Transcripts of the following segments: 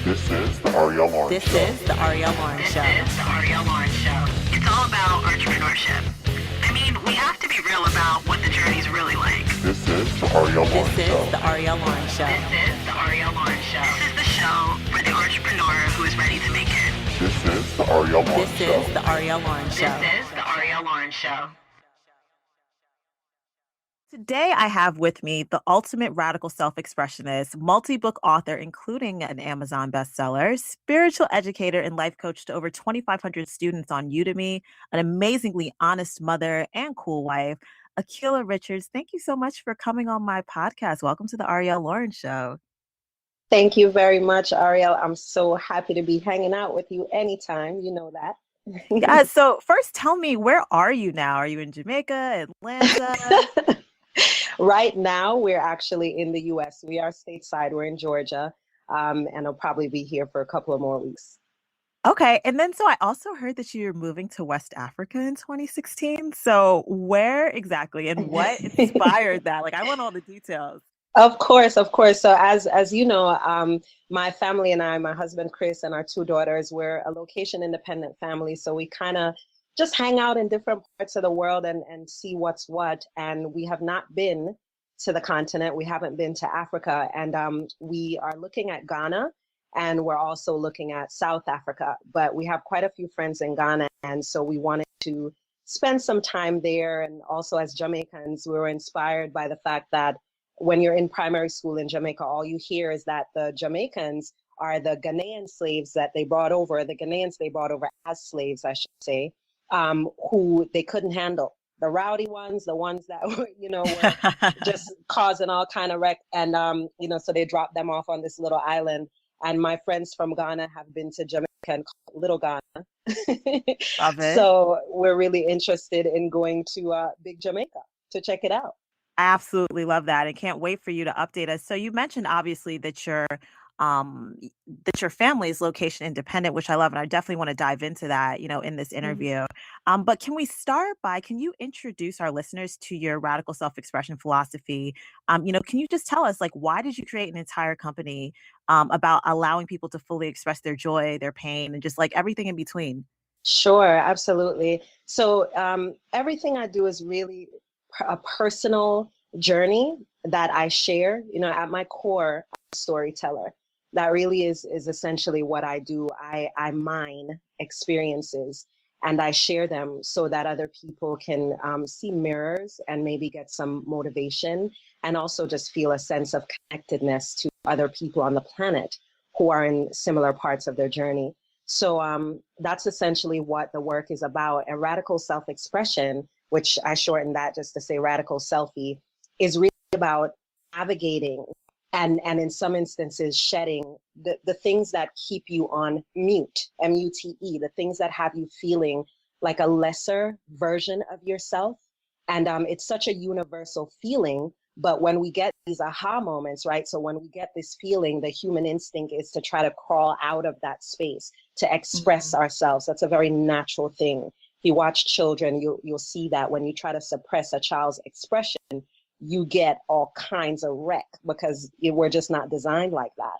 This is the Arielle Loren This Show. is the Arielle Loren This Show. is the Arielle Loren Show. It's all about entrepreneurship. I mean, we have to be real about what the journey's really like. This is the Arielle Loren This Show. is the Arielle Loren Show. This is the Arielle Loren Show. This is the show for the entrepreneur who is ready to make it. This is the Arielle Loren This Show. is the Arielle Loren Show. This is the Arielle Loren Show. Today, I have with me the ultimate radical self-expressionist, multi-book author, including an Amazon bestseller, spiritual educator and life coach to over 2,500 students on Udemy, an amazingly honest mother and cool wife, Akilah Richards. Thank you so much for coming on my podcast. Welcome to the Arielle Loren Show. Thank you very much, Arielle. I'm so happy to be hanging out with you anytime. You know that. Yeah. So first, tell me, where are you now? Are you in Jamaica, Atlanta? Right now, we're actually in the U.S. We are stateside. We're in Georgia, and I'll probably be here for a couple of more weeks. Okay. And then, so I also heard that you're moving to West Africa in 2016. So where exactly and what inspired that? Like, I want all the details. Of course. So as you know, my family and I, my husband Chris and our two daughters, we're a location independent family. So we kind of just hang out in different parts of the world and see what's what. And we have not been to the continent. We haven't been to Africa. And we are looking at Ghana, and we're also looking at South Africa. But we have quite a few friends in Ghana. And so we wanted to spend some time there. And also as Jamaicans, we were inspired by the fact that when you're in primary school in Jamaica, all you hear is that the Jamaicans are the Ghanaian slaves that they brought over, the Ghanaians they brought over as slaves, I should say, who they couldn't handle. The rowdy ones, the ones that were, were just causing all kind of wreck. And, so they dropped them off on this little island. And my friends from Ghana have been to Jamaica and called it Little Ghana. Love it. So we're really interested in going to Big Jamaica to check it out. I absolutely love that and can't wait for you to update us. So you mentioned obviously that your family is location independent, which I love, and I definitely want to dive into that, in this interview. But can you introduce our listeners to your radical self-expression philosophy? Can you just tell us, like, why did you create an entire company about allowing people to fully express their joy, their pain, and just like everything in between? Sure, absolutely. So everything I do is really a personal journey that I share. At my core, I'm a storyteller. That really is essentially what I do. I mine experiences and I share them so that other people can see mirrors and maybe get some motivation and also just feel a sense of connectedness to other people on the planet who are in similar parts of their journey. So that's essentially what the work is about. And radical self-expression, which I shortened that just to say radical selfie, is really about navigating and in some instances shedding the things that keep you on mute, M-U-T-E, the things that have you feeling like a lesser version of yourself. And it's such a universal feeling. But when we get these aha moments, right? So when we get this feeling, the human instinct is to try to crawl out of that space, to express ourselves. That's a very natural thing. If you watch children, you'll see that when you try to suppress a child's expression, you get all kinds of wreck because we're just not designed like that.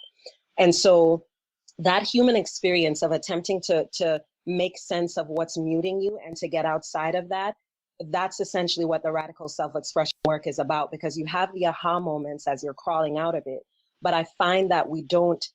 And so that human experience of attempting to make sense of what's muting you and to get outside of that, that's essentially what the radical self-expression work is about, because you have the aha moments as you're crawling out of it. But I find that we don't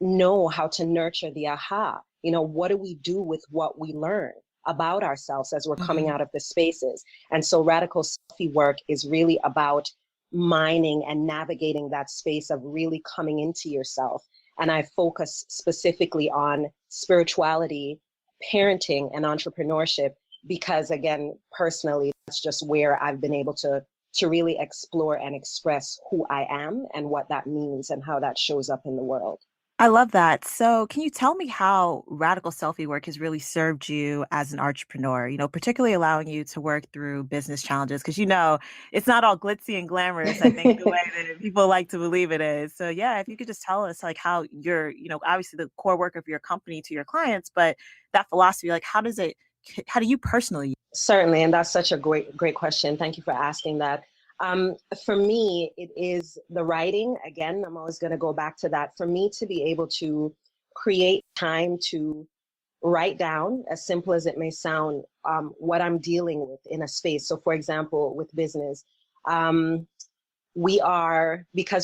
know how to nurture the aha. What do we do with what we learn about ourselves as we're coming out of the spaces? And so radical selfie work is really about mining and navigating that space of really coming into yourself. And I focus specifically on spirituality, parenting, and entrepreneurship, because again, personally, that's just where I've been able to really explore and express who I am and what that means and how that shows up in the world. I love that. So can you tell me how radical selfie work has really served you as an entrepreneur, particularly allowing you to work through business challenges? Because, it's not all glitzy and glamorous, I think, the way that people like to believe it is. So, yeah, if you could just tell us, like, how you're, obviously the core work of your company to your clients, but that philosophy, like, how do you personally? Certainly. And that's such a great question. Thank you for asking that. For me, it is the writing. Again, I'm always going to go back to that. For me to be able to create time to write down, as simple as it may sound, what I'm dealing with in a space. So for example, with business, because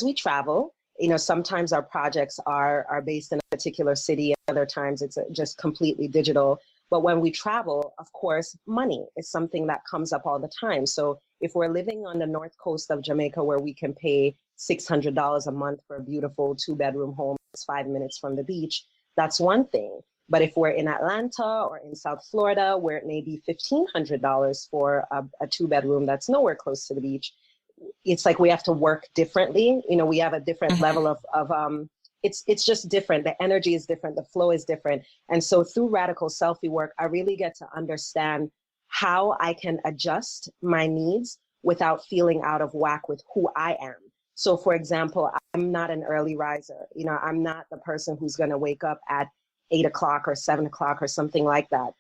we travel, sometimes our projects are based in a particular city, and other times it's just completely digital. But when we travel, of course, money is something that comes up all the time. So if we're living on the north coast of Jamaica, where we can pay $600 a month for a beautiful 2-bedroom home, it's 5 minutes from the beach, that's one thing. But if we're in Atlanta or in South Florida, where it may be $1,500 for a 2-bedroom that's nowhere close to the beach, it's like we have to work differently. We have a different level of it's just different. The energy is different. The flow is different. And so through radical selfie work, I really get to understand how I can adjust my needs without feeling out of whack with who I am. So for example, I'm not an early riser. I'm not the person who's going to wake up at 8 o'clock or 7 o'clock or something like that.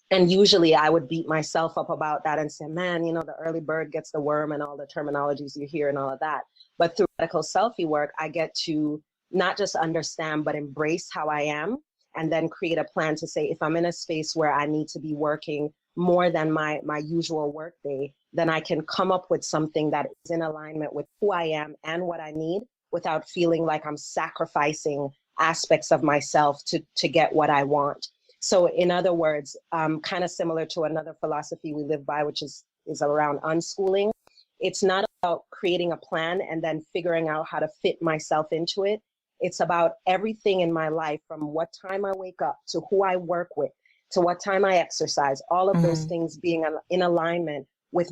And usually I would beat myself up about that and say, man, the early bird gets the worm and all the terminologies you hear and all of that. But through radical selfie work, I get to not just understand, but embrace how I am, and then create a plan to say, if I'm in a space where I need to be working more than my usual work day, then I can come up with something that is in alignment with who I am and what I need without feeling like I'm sacrificing aspects of myself to get what I want. So in other words, kind of similar to another philosophy we live by, which is around unschooling. It's not about creating a plan and then figuring out how to fit myself into it. It's about everything in my life, from what time I wake up to who I work with, to what time I exercise, all of those things being in alignment with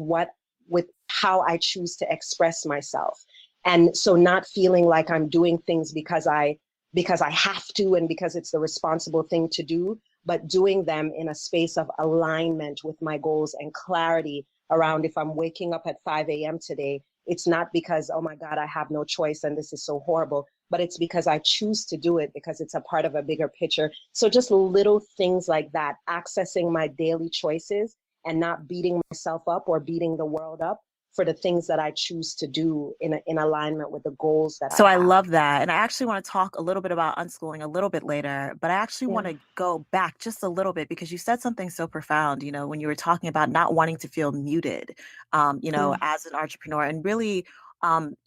how I choose to express myself. And so not feeling like I'm doing things because I have to and because it's the responsible thing to do, but doing them in a space of alignment with my goals and clarity around, if I'm waking up at 5 a.m. today, it's not because, oh my God, I have no choice and this is so horrible, but it's because I choose to do it because it's a part of a bigger picture. So just little things like that, accessing my daily choices and not beating myself up or beating the world up for the things that I choose to do in alignment with the goals that So I I have. love that. And I actually want to talk a little bit about unschooling a little bit later, but I actually want to go back just a little bit because you said something so profound, when you were talking about not wanting to feel muted, as an entrepreneur, and really,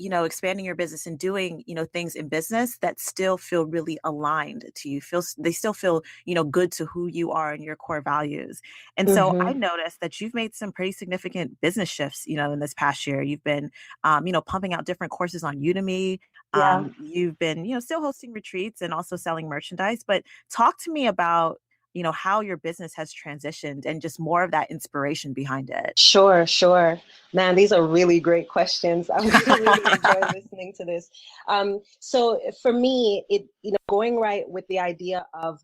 expanding your business and doing, things in business that still feel really aligned to you, they still feel, good to who you are and your core values. And so I noticed that you've made some pretty significant business shifts, in this past year. You've been, pumping out different courses on Udemy. Yeah. You've been, still hosting retreats and also selling merchandise, but talk to me about, how your business has transitioned and just more of that inspiration behind it. Sure. Man, these are really great questions. I'm going to really enjoy listening to this. So for me, going right with the idea of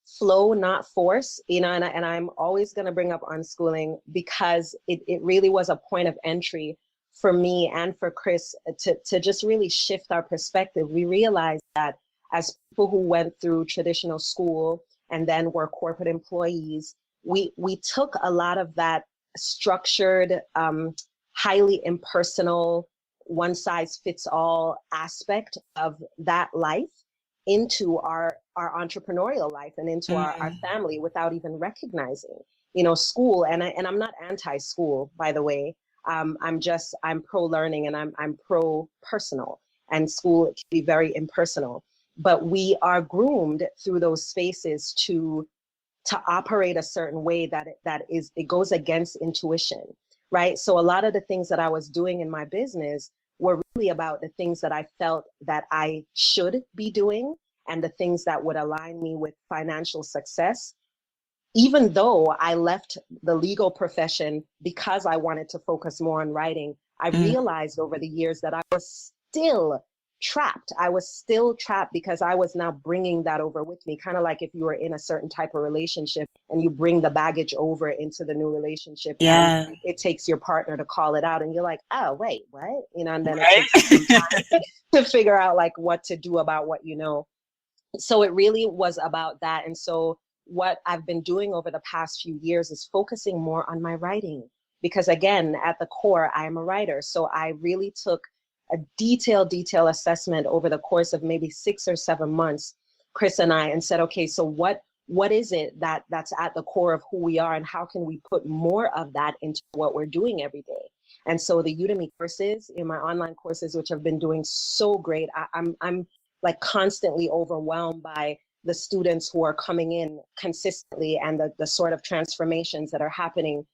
flow, not force, and I'm always going to bring up unschooling because it really was a point of entry for me and for Chris to just really shift our perspective. We realized that as people who went through traditional school and then were corporate employees, we took a lot of that structured, highly impersonal, one size fits all aspect of that life into our entrepreneurial life and into our family without even recognizing, school. And I'm not anti-school, by the way. I'm pro learning and I'm pro personal, and school can be very impersonal, but we are groomed through those spaces to operate a certain way it goes against intuition, right? So a lot of the things that I was doing in my business were really about the things that I felt that I should be doing and the things that would align me with financial success. Even though I left the legal profession because I wanted to focus more on writing, I realized over the years that I was still trapped. I was still trapped because I was now bringing that over with me. Kind of like if you were in a certain type of relationship and you bring the baggage over into the new relationship, and it takes your partner to call it out, and you're like, oh, wait, what? And then it takes some time to figure out like what to do about what you know. So it really was about that. And so what I've been doing over the past few years is focusing more on my writing, because again, at the core, I am a writer. So I really took a detailed assessment over the course of maybe 6 or 7 months Chris and I, and said, okay, so what is it that's at the core of who we are, and how can we put more of that into what we're doing every day? And so the Udemy courses, in my online courses, which have been doing so great, I'm like constantly overwhelmed by the students who are coming in consistently, and the sort of transformations that are happening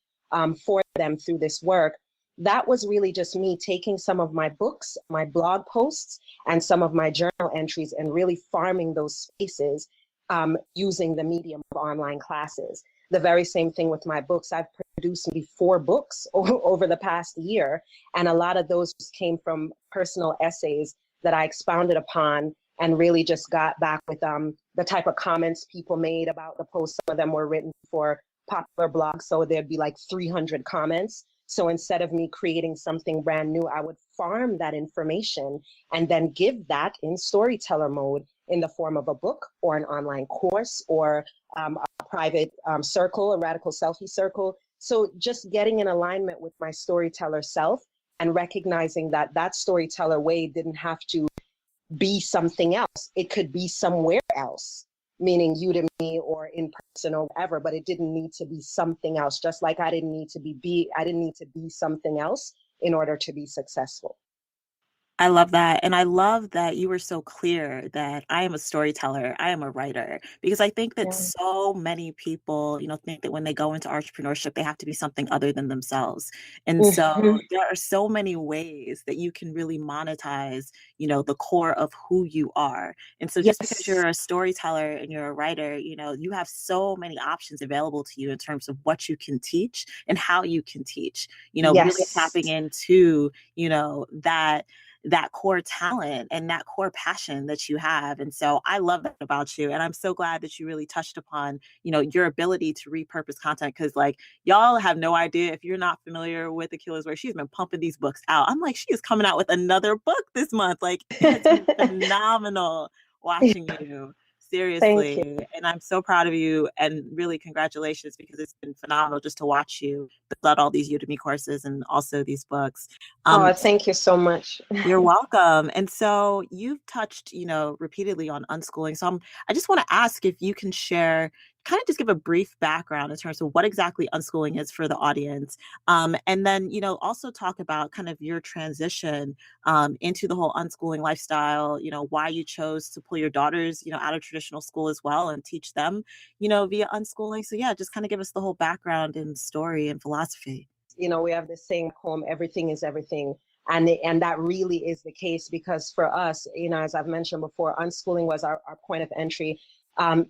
for them through this work. That was really just me taking some of my books, my blog posts, and some of my journal entries, and really farming those spaces using the medium of online classes. The very same thing with my books. I've produced maybe 4 books over the past year, and a lot of those came from personal essays that I expounded upon, and really just got back with the type of comments people made about the posts. Some of them were written for popular blogs, so there'd be like 300 comments. So instead of me creating something brand new, I would farm that information and then give that in storyteller mode in the form of a book or an online course or a private circle, a radical selfie circle. So just getting in alignment with my storyteller self, and recognizing that that storyteller way didn't have to be something else. It could be somewhere else, meaning Udemy or in person or whatever, but it didn't need to be something else. Just like I didn't need to be something else in order to be successful. I love that. And I love that you were so clear that I am a storyteller, I am a writer, because I think that Yeah. so many people, think that when they go into entrepreneurship, they have to be something other than themselves. And so there are so many ways that you can really monetize, the core of who you are. And so just because Yes. you're a storyteller and you're a writer, you have so many options available to you in terms of what you can teach and how you can teach, really Yes. tapping into, that core talent and that core passion that you have. And so I love that about you. And I'm so glad that you really touched upon, your ability to repurpose content. Cause like y'all have no idea, if you're not familiar with Akilah's work, she's been pumping these books out. I'm like, she is coming out with another book this month. Like it's been phenomenal watching you. Seriously. Thank you. And I'm so proud of you, and really congratulations, because it's been phenomenal just to watch you build out all these Udemy courses and also these books. Thank you so much. You're welcome. And so you've touched, repeatedly on unschooling. So I just want to ask if you can share, kind of just give a brief background in terms of what exactly unschooling is for the audience. And then, also talk about kind of your transition into the whole unschooling lifestyle, why you chose to pull your daughters, out of traditional school as well and teach them, via unschooling. So yeah, just kind of give us the whole background and story and philosophy. We have this saying home, everything is everything. And that really is the case, because for us, as I've mentioned before, unschooling was our point of entry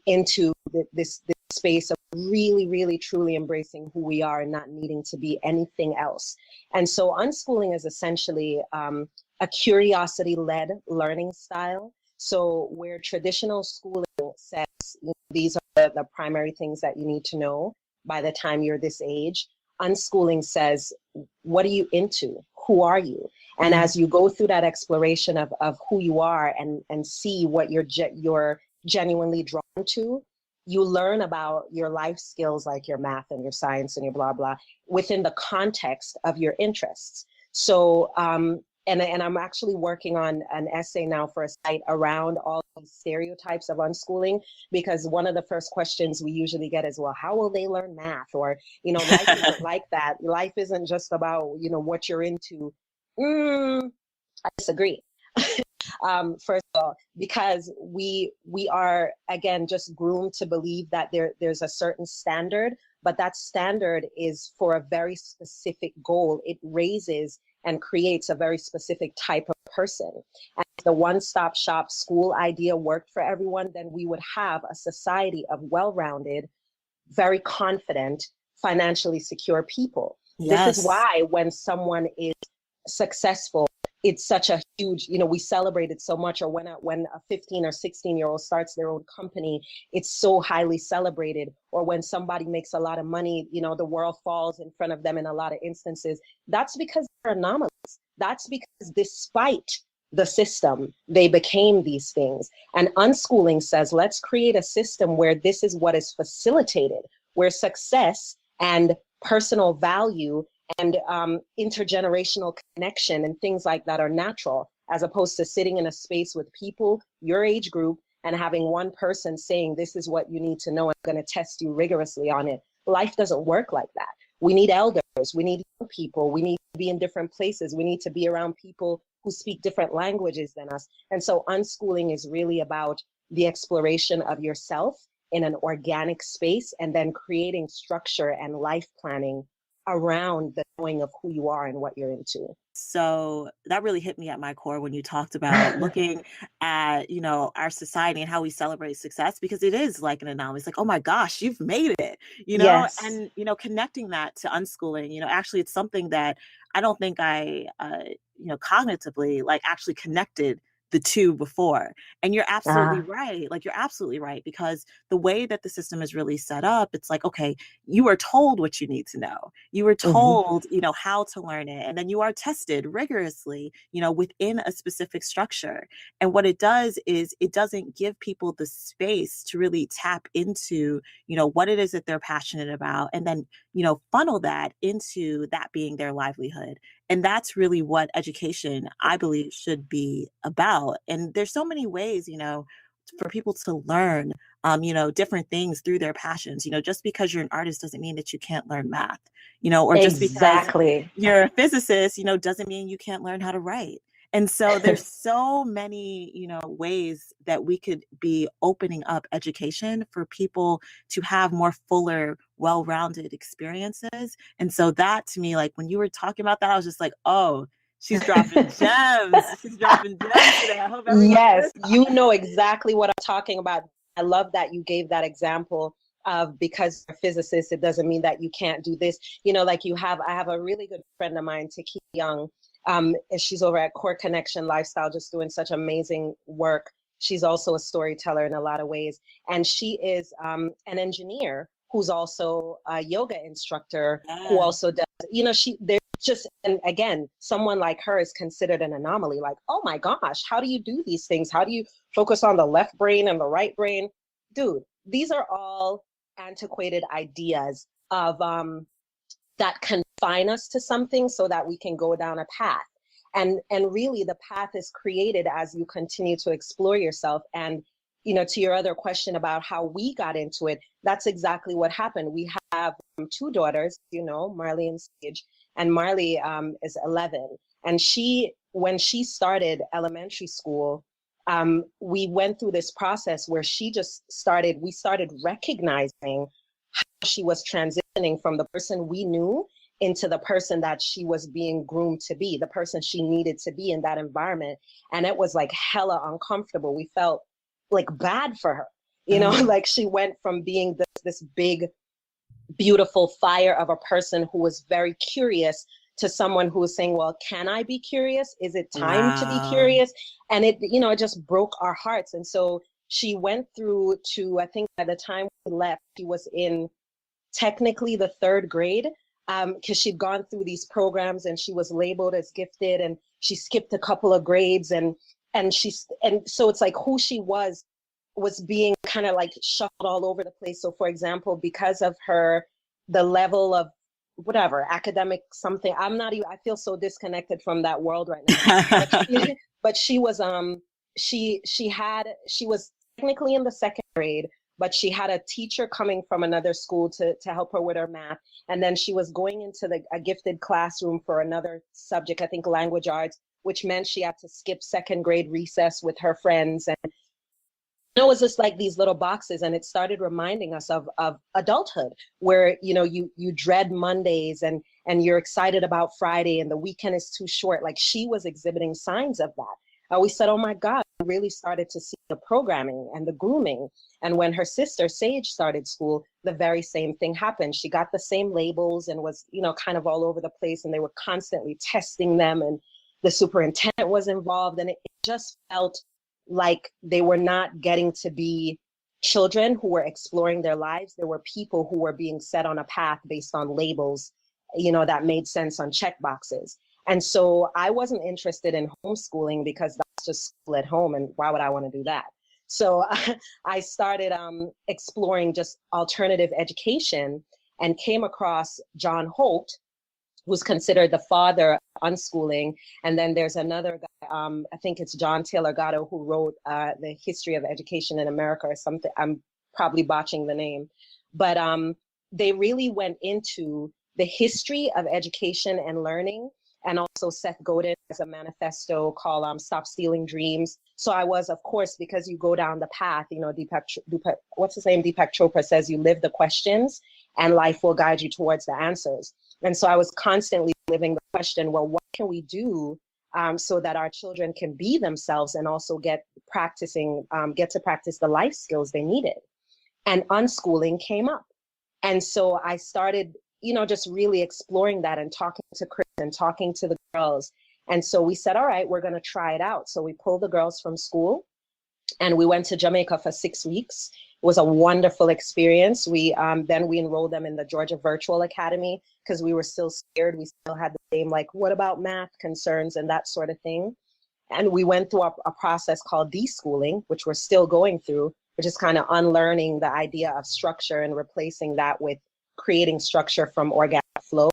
into this space of really, really, truly embracing who we are and not needing to be anything else. And so unschooling is essentially a curiosity-led learning style. So where traditional schooling says these are the primary things that you need to know by the time you're this age, unschooling says, what are you into? Who are you? And as you go through that exploration of who you are and see what you're genuinely drawn to, you learn about your life skills, like your math and your science and your blah, blah, within the context of your interests. So, and I'm actually working on an essay now for a site around all these stereotypes of unschooling, because one of the first questions we usually get is, well, how will they learn math? Or, life isn't like that. Life isn't just about, what you're into. I disagree. First of all, because we are, again, just groomed to believe that there's a certain standard, but that standard is for a very specific goal. It raises and creates a very specific type of person. And if the one-stop shop school idea worked for everyone, then we would have a society of well-rounded, very confident, financially secure people. Yes. This is why when someone is successful, it's such a huge, we celebrate it so much. Or when a 15 or 16-year-old starts their own company, it's so highly celebrated. Or when somebody makes a lot of money, the world falls in front of them in a lot of instances. That's because they're anomalies. That's because despite the system, they became these things. And unschooling says, let's create a system where this is what is facilitated, where success and personal value and intergenerational connection and things like that are natural, as opposed to sitting in a space with people your age group and having one person saying, this is what you need to know, I'm going to test you rigorously on it. Life doesn't work like that. We need elders. We need young people. We need to be in different places. We need to be around people who speak different languages than us. And so unschooling is really about the exploration of yourself in an organic space, and then creating structure and life planning around the knowing of who you are and what you're into. So that really hit me at my core when you talked about looking at, you know, our society and how we celebrate success, because it is like an anomaly. It's like, oh my gosh, you've made it, you know, Yes. and, you know, connecting that to unschooling, you know, actually it's something that I don't think I, you know, cognitively like actually connected the two before. And you're absolutely right. Like you're absolutely right, because the way that the system is really set up, it's like, okay, you are told what you need to know. You were told, you know, how to learn it. And then you are tested rigorously, you know, within a specific structure. And what it does is it doesn't give people the space to really tap into, you know, what it is that they're passionate about, and then, you know, funnel that into that being their livelihood. And that's really what education, I believe, should be about. And there's so many ways, you know, for people to learn, you know, different things through their passions. You know, just because you're an artist doesn't mean that you can't learn math, you know, or just because you're a physicist, you know, doesn't mean you can't learn how to write. And so there's so many, you know, ways that we could be opening up education for people to have more fuller, well-rounded experiences. And so that, to me, like when you were talking about that, I was just like, oh, she's dropping gems. She's dropping gems today. I hope everyone Yes, you know exactly what I'm talking about. I love that you gave that example of, because you're a physicist, it doesn't mean that you can't do this. You know, like I have a really good friend of mine, Taki Young. She's over at Core Connection Lifestyle, just doing such amazing work. She's also a storyteller in a lot of ways. And she is an engineer who's also a yoga instructor, who also does, you know, there's just, and again, someone like her is considered an anomaly. Like, oh my gosh, how do you do these things? How do you focus on the left brain and the right brain? Dude, these are all antiquated ideas of that confine us to something so that we can go down a path. And really the path is created as you continue to explore yourself. And, you know, to your other question about how we got into it, that's exactly what happened. We have two daughters, you know, Marley and Sage, and Marley is 11. And when she started elementary school, we went through this process where we started recognizing how she was transitioning from the person we knew into the person that she was being groomed to be, the person she needed to be in that environment. And it was like hella uncomfortable. We felt like bad for her, you know, like she went from being this big, beautiful fire of a person who was very curious to someone who was saying, well, can I be curious? Is it time to be curious? And it, you know, it just broke our hearts. And so she went through to, I think by the time we left, she was in technically the 3rd grade, because she'd gone through these programs and she was labeled as gifted, and she skipped a couple of grades, and so it's like who she was being kind of like shuffled all over the place. So for example, because of the level of whatever academic something, I feel so disconnected from that world right now. But she was she was technically in the 2nd grade, but she had a teacher coming from another school to help her with her math. And then she was going into a gifted classroom for another subject, I think language arts, which meant she had to skip 2nd grade recess with her friends. And it was just like these little boxes. And it started reminding us of adulthood, where, you know, you dread Mondays and you're excited about Friday and the weekend is too short. Like she was exhibiting signs of that. We said, oh my God, we really started to see the programming and the grooming. And when her sister Sage started school, the very same thing happened. She got the same labels and was, you know, kind of all over the place, and they were constantly testing them, and the superintendent was involved, and it just felt like they were not getting to be children who were exploring their lives. There were people who were being set on a path based on labels, you know, that made sense on check boxes. And so I wasn't interested in homeschooling because that's just school at home, and why would I want to do that? So I started exploring just alternative education and came across John Holt, who's considered the father of unschooling. And then there's another guy, I think it's John Taylor Gatto, who wrote The History of Education in America or something. I'm probably botching the name. But they really went into the history of education and learning. And also Seth Godin has a manifesto called Stop Stealing Dreams. So I was, of course, because you go down the path, you know, what's his name? Deepak Chopra says you live the questions and life will guide you towards the answers. And so I was constantly living the question, well, what can we do so that our children can be themselves and also get to practice the life skills they needed? And unschooling came up. And so I started, you know, just really exploring that and talking to Chris and talking to the girls. And so we said, all right, we're going to try it out. So we pulled the girls from school and we went to Jamaica for 6 weeks. It was a wonderful experience. Then we enrolled them in the Georgia Virtual Academy because we were still scared. We still had the same, like, what about math concerns and that sort of thing. And we went through a process called Deschooling, which we're still going through, which is kind of unlearning the idea of structure and replacing that with creating structure from organic flow.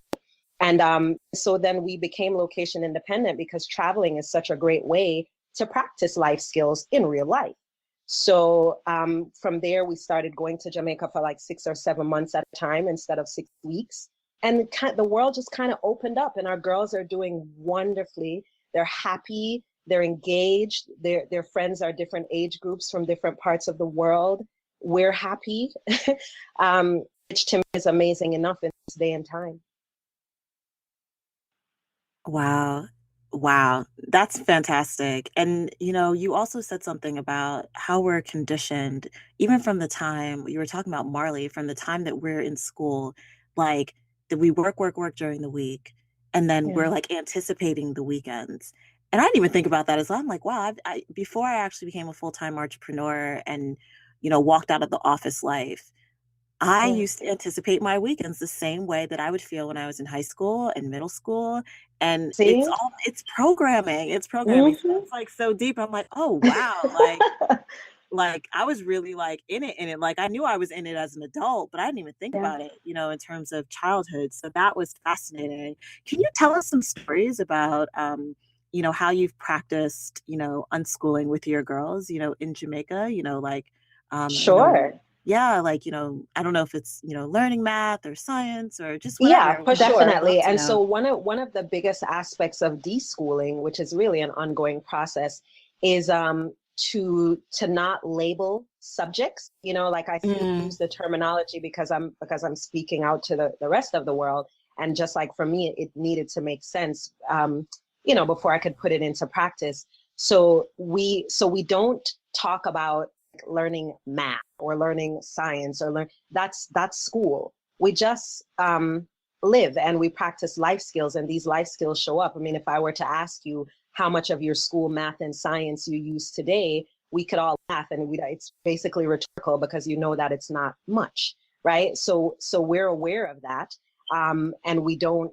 And so then we became location independent because traveling is such a great way to practice life skills in real life. So from there, we started going to Jamaica for like 6 or 7 months at a time instead of 6 weeks. And the world just kind of opened up and our girls are doing wonderfully. They're happy, they're engaged, their friends are different age groups from different parts of the world. We're happy, which to me is amazing enough in this day and time. Wow. Wow. That's fantastic. And, you know, you also said something about how we're conditioned, even from the time you were talking about Marley, from the time that we're in school, like that we work during the week, and then we're like anticipating the weekends. And I didn't even think about that as well. I'm like, wow, before I actually became a full-time entrepreneur and, you know, walked out of the office life, I used to anticipate my weekends the same way that I would feel when I was in high school and middle school. And See? it's programming. It's programming. Mm-hmm. So it's like so deep. I'm like, oh wow. Like I was really like in it. Like I knew I was in it as an adult, but I didn't even think about it, you know, in terms of childhood. So that was fascinating. Can you tell us some stories about you know, how you've practiced, you know, unschooling with your girls, you know, in Jamaica, you know, like Sure. you know, yeah, like, you know, I don't know if it's, you know, learning math or science or just Yeah, whatever. for definitely. And know. so one of the biggest aspects of deschooling, which is really an ongoing process, is to not label subjects. You know, like I use the terminology because I'm speaking out to the rest of the world. And just like for me, it needed to make sense, you know, before I could put it into practice. So we don't talk about learning math or learning science or that's school. We just live and we practice life skills, and these life skills show up. I mean, if I were to ask you how much of your school math and science you use today, we could all laugh, and it's basically rhetorical because you know that it's not much, right? So we're aware of that, and we don't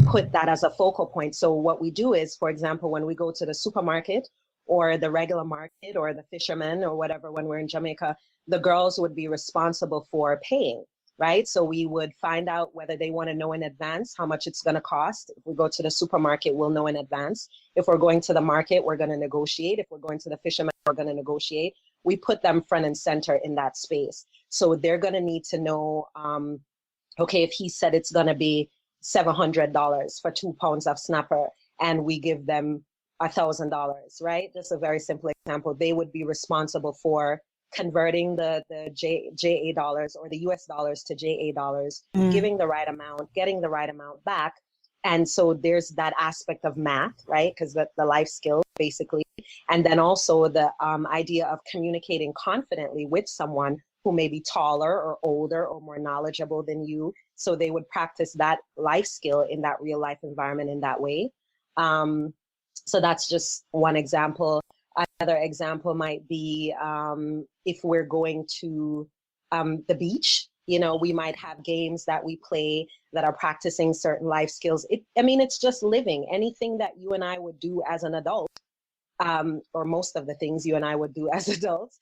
put that as a focal point. So what we do is, for example, when we go to the supermarket or the regular market or the fisherman or whatever, when we're in Jamaica, the girls would be responsible for paying, right? So we would find out whether they want to know in advance how much it's going to cost. If we go to the supermarket, we'll know in advance. If we're going to the market, we're going to negotiate. If we're going to the fisherman, we're going to negotiate. We put them front and center in that space. So they're going to need to know, okay, if he said it's going to be $700 for 2 pounds of snapper, and we give them $1,000, right? Just a very simple example. They would be responsible for converting the JA dollars or the US dollars to JA dollars, giving the right amount, getting the right amount back. And so there's that aspect of math, right? Because the life skill, basically. And then also the idea of communicating confidently with someone who may be taller or older or more knowledgeable than you. So they would practice that life skill in that real life environment in that way. So that's just one example. Another example might be if we're going to the beach, you know, we might have games that we play that are practicing certain life skills. It's just living. Anything that you and I would do as an adult, or most of the things you and I would do as adults.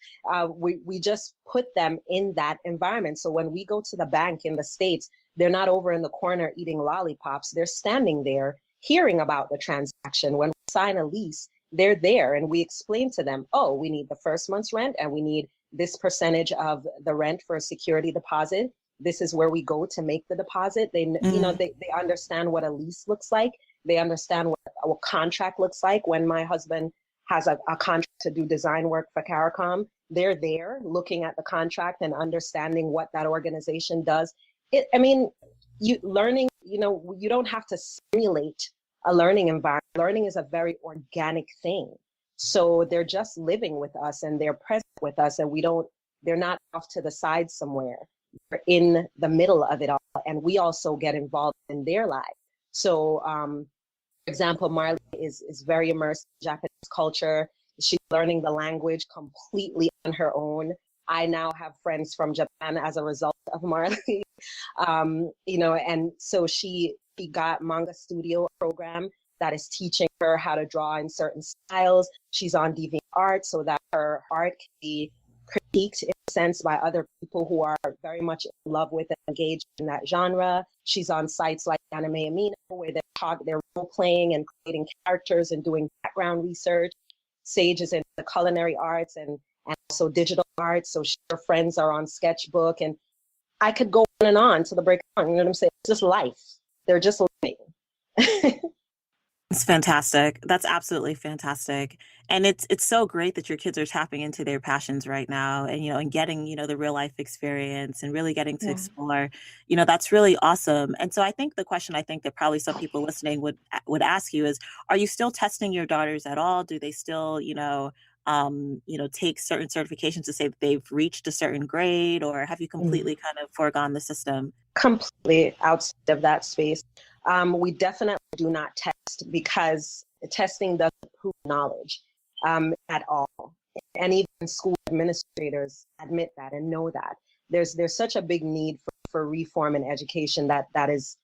We just put them in that environment. So when we go to the bank in the States, they're not over in the corner eating lollipops. They're standing there hearing about the transaction. When we sign a lease, they're there and we explain to them, oh, we need the first month's rent and we need this percentage of the rent for a security deposit. This is where we go to make the deposit. They understand what a lease looks like. They understand what a contract looks like. When my husband has a contract to do design work for CARICOM, they're there looking at the contract and understanding what that organization does. You don't have to simulate a learning environment. Learning is a very organic thing. So they're just living with us and they're present with us, and they're not off to the side somewhere. They're in the middle of it all, and we also get involved in their lives. So, for example, Marley is very immersed in Japanese culture. She's learning the language completely on her own. I now have friends from Japan as a result of Marley. And so she got Manga Studio program that is teaching her how to draw in certain styles. She's on DeviantArt so that her art can be critiqued in a sense by other people who are very much in love with and engaged in that genre. She's on sites like Anime Amino where they're role playing and creating characters and doing background research. Sage is in the culinary arts and also digital arts. So her friends are on Sketchbook, and I could go on to the break on. You know what I'm saying? It's just life. They're just living. It's fantastic. That's absolutely fantastic. And it's so great that your kids are tapping into their passions right now and, and getting, the real life experience and really getting to explore, that's really awesome. And so I think the question that probably some people listening would ask you is, are you still testing your daughters at all? Do they still, take certain certifications to say that they've reached a certain grade, or have you completely kind of foregone the system? Completely outside of that space. We definitely do not test because testing doesn't prove knowledge at all. And even school administrators admit that and know that. There's such a big need for reform in education that is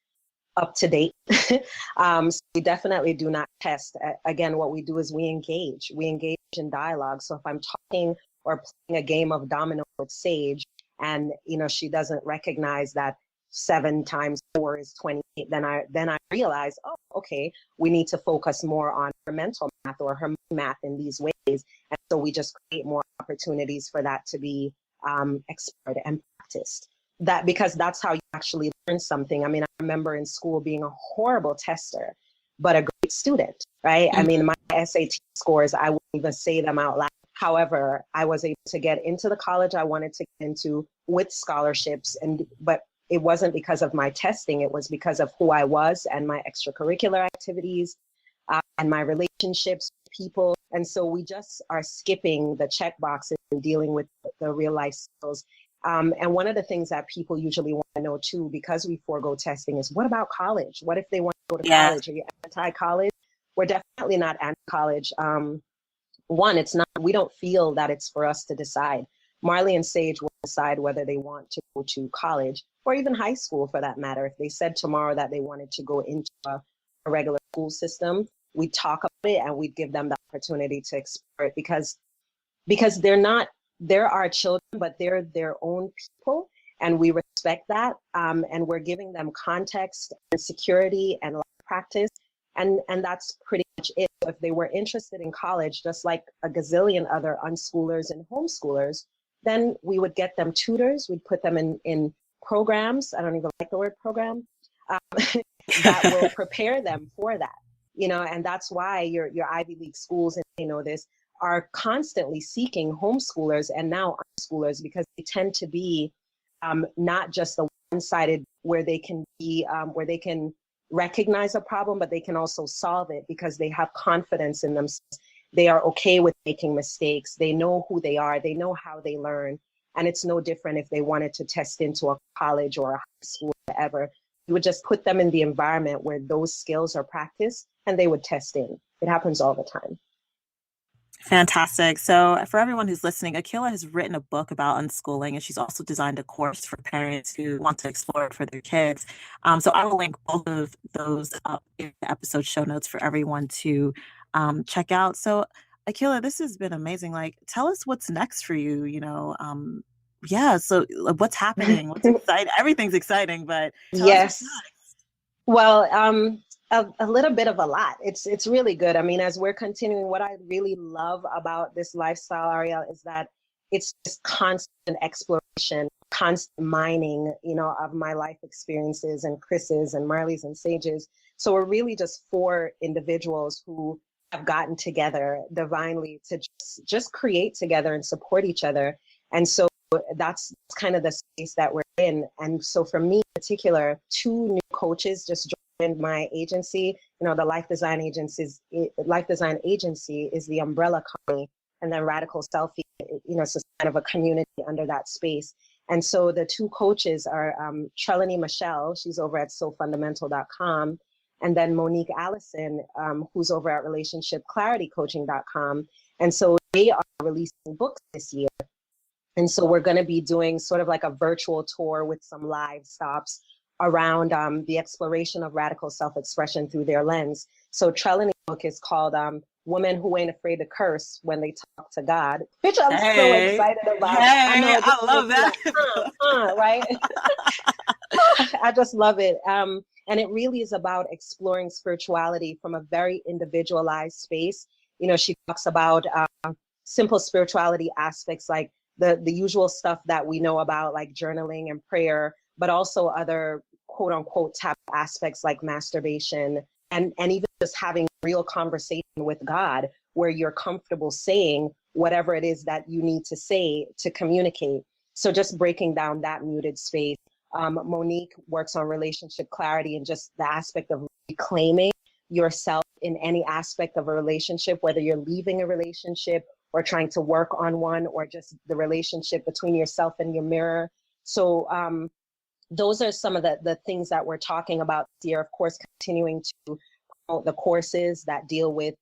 up to date. So we definitely do not test. Again, what we do is we engage in dialogue. So if I'm talking or playing a game of domino with Sage and, she doesn't recognize that 7 times 4 is 28, then I realize, oh, okay, we need to focus more on her mental math or her math in these ways. And so we just create more opportunities for that to be explored and practiced. Because that's how you actually learn something. I mean, I remember in school being a horrible tester, but a great student, right? Mm-hmm. I mean, my SAT scores, I wouldn't even say them out loud. However, I was able to get into the college I wanted to get into with scholarships, but it wasn't because of my testing. It was because of who I was and my extracurricular activities and my relationships with people. And so we just are skipping the check boxes and dealing with the real life skills. And one of the things that people usually want to know too, because we forego testing, is what about college? What if they want to go to college? Are you anti-college? We're definitely not anti-college. One, we don't feel that it's for us to decide. Marley and Sage will decide whether they want to go to college or even high school for that matter. If they said tomorrow that they wanted to go into a regular school system, we'd talk about it and we'd give them the opportunity to explore it because they're our children, but they're their own people, and we respect that. And we're giving them context and security and practice. And that's pretty much it. If they were interested in college, just like a gazillion other unschoolers and homeschoolers, then we would get them tutors. We'd put them in programs. I don't even like the word program, that will prepare them for that. And that's why your Ivy League schools, and they know this, are constantly seeking homeschoolers and now unschoolers, because they tend to be not just the one-sided where they can recognize a problem, but they can also solve it because they have confidence in themselves. They are okay with making mistakes. They know who they are. They know how they learn. And it's no different if they wanted to test into a college or a high school, whatever. You would just put them in the environment where those skills are practiced and they would test in. It happens all the time. Fantastic. So for everyone who's listening, Akilah has written a book about unschooling, and she's also designed a course for parents who want to explore it for their kids. So I will link both of those up in the episode show notes for everyone to check out. So Akilah, this has been amazing. Like, tell us what's next for you, yeah, so what's happening? What's exciting? Everything's exciting, but tell us what's Yes. Well, a little bit of a lot. It's really good. I mean, as we're continuing, what I really love about this lifestyle, Arielle, is that it's just constant exploration, constant mining, of my life experiences and Chris's and Marley's and Sage's. So we're really just four individuals who have gotten together divinely to just create together and support each other. And so that's kind of the space that we're in. And so for me in particular, two new coaches just joined my agency. The Life Design Agency is the umbrella company, and then Radical Selfie, so kind of a community under that space. And so the two coaches are Trelawney Michelle, she's over at SoFundamental.com, and then Monique Allison, who's over at RelationshipClarityCoaching.com. And so they are releasing books this year. And so we're going to be doing sort of like a virtual tour with some live stops around the exploration of radical self-expression through their lens. So Trelawney's book is called Women Who Ain't Afraid to Curse When They Talk to God, which I'm so excited about. I love that. Right? I just love it. And it really is about exploring spirituality from a very individualized space. She talks about simple spirituality aspects like the usual stuff that we know about, like journaling and prayer, but also other quote unquote taboo aspects like masturbation and even just having real conversation with God where you're comfortable saying whatever it is that you need to say to communicate. So just breaking down that muted space. Monique works on relationship clarity and just the aspect of reclaiming yourself in any aspect of a relationship, whether you're leaving a relationship or trying to work on one, or just the relationship between yourself and your mirror. So those are some of the things that we're talking about this year. Of course, continuing to promote the courses that deal with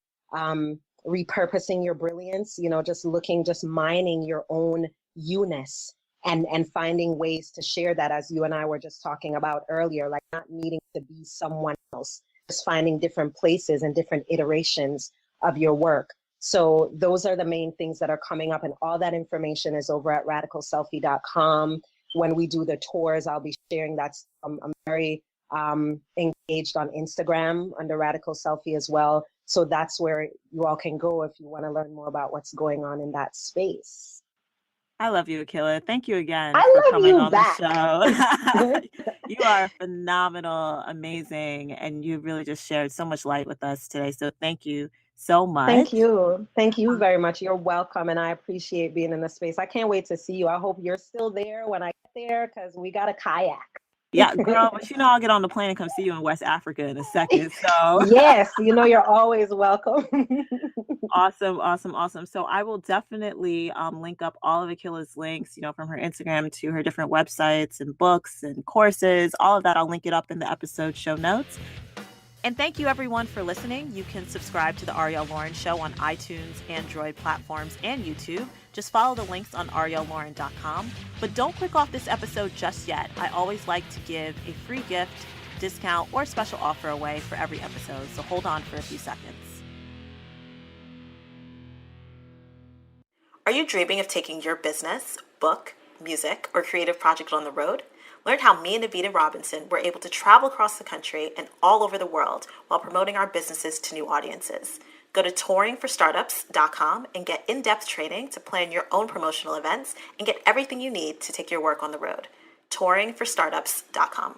repurposing your brilliance, just mining your own you-ness and finding ways to share that, as you and I were just talking about earlier, like not needing to be someone else, just finding different places and different iterations of your work. So those are the main things that are coming up, and all that information is over at radicalselfie.com. When we do the tours, I'll be sharing that. I'm very engaged on Instagram under Radical Selfie as well. So that's where you all can go if you want to learn more about what's going on in that space. I love you, Akilah. Thank you again for coming on the show. You are phenomenal, amazing, and you really just shared so much light with us today. So thank you so much. Thank you. Thank you very much. You're welcome. And I appreciate being in the space. I can't wait to see you. I hope you're still there when I get there, because we got a kayak. Yeah, girl, but I'll get on the plane and come see you in West Africa in a second. So yes, you're always welcome. Awesome. So I will definitely link up all of Akilah's links, from her Instagram to her different websites and books and courses, all of that. I'll link it up in the episode show notes. And thank you, everyone, for listening. You can subscribe to the Arielle Loren Show on iTunes, Android platforms, and YouTube. Just follow the links on arielleloren.com. But don't click off this episode just yet. I always like to give a free gift, discount, or special offer away for every episode. So hold on for a few seconds. Are you dreaming of taking your business, book, music, or creative project on the road? Learn how me and Avita Robinson were able to travel across the country and all over the world while promoting our businesses to new audiences. Go to touringforstartups.com and get in-depth training to plan your own promotional events and get everything you need to take your work on the road. touringforstartups.com.